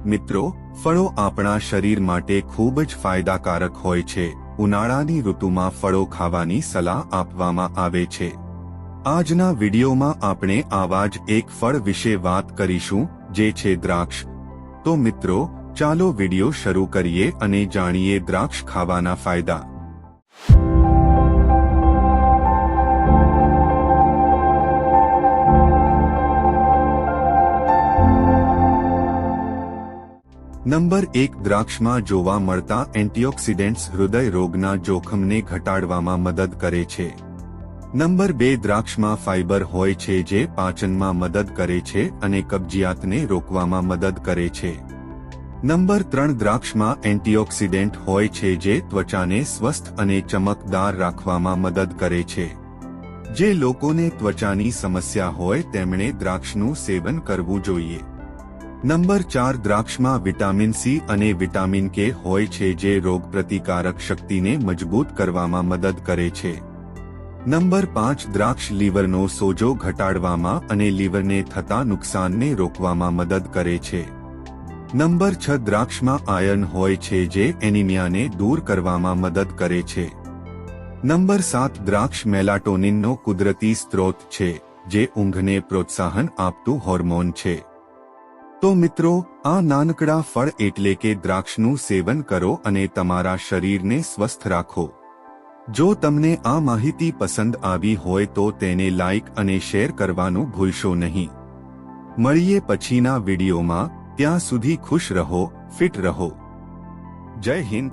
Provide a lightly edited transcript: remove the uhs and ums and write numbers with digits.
મિત્રો, ફળો આપણા શરીર માટે ખૂબ જ ફાયદાકારક હોય છે. ઉનાળાની ઋતુમાં ફળો ખાવાની સલાહ આપવામાં આવે છે. આજના વિડીયોમાં આપણે આવા જ એક ફળ વિશે વાત કરીશું, જે છે દ્રાક્ષ. તો મિત્રો, ચાલો વિડીયો શરૂ કરીએ અને જાણીએ દ્રાક્ષ ખાવાના ફાયદા. નંબર 1. દ્રાક્ષમાં જોવા મળતા એન્ટીઓક્સિડન્ટ્સ હૃદય રોગના જોખમને ઘટાડવામાં મદદ કરે છે. નંબર 2. દ્રાક્ષમાં ફાઇબર હોય છે જે પાચનમાં મદદ કરે છે અને કબજિયાતને રોકવામાં મદદ કરે છે. નંબર 3. દ્રાક્ષમાં એન્ટીઓક્સિડન્ટ હોય છે જે ત્વચાને સ્વસ્થ અને ચમકદાર રાખવામાં મદદ કરે છે. જે લોકોને ત્વચાની સમસ્યા હોય તેમણે દ્રાક્ષનું સેવન કરવું જોઈએ. નંબર 4. દ્રાક્ષમાં વિટામિન સી અને વિટામિન કે હોય છે જે રોગપ્રતિકારક શક્તિને મજબૂત કરવામાં મદદ કરે છે. નંબર 5. દ્રાક્ષ લીવરનો સોજો ઘટાડવામાં અને લીવરને થતા નુકસાનને રોકવામાં મદદ કરે છે. નંબર 6. દ્રાક્ષમાં આયર્ન હોય છે જે એનિમિયાને દૂર કરવામાં મદદ કરે છે. નંબર 7. દ્રાક્ષ મેલાટોનિનનો કુદરતી સ્ત્રોત છે, જે ઊંઘને પ્રોત્સાહન આપતું હોર્મોન છે. તો મિત્રો, આ નાનકડા ફળ એટલે કે દ્રાક્ષનું સેવન કરો અને તમારા શરીરને સ્વસ્થ રાખો. જો તમને આ માહિતી પસંદ આવી હોય તો તેને લાઇક અને શેર કરવાનું ભૂલશો નહીં. મળીએ પછીના વિડીયોમાં. ત્યાં સુધી ખુશ રહો, ફિટ રહો. જય હિન્દ.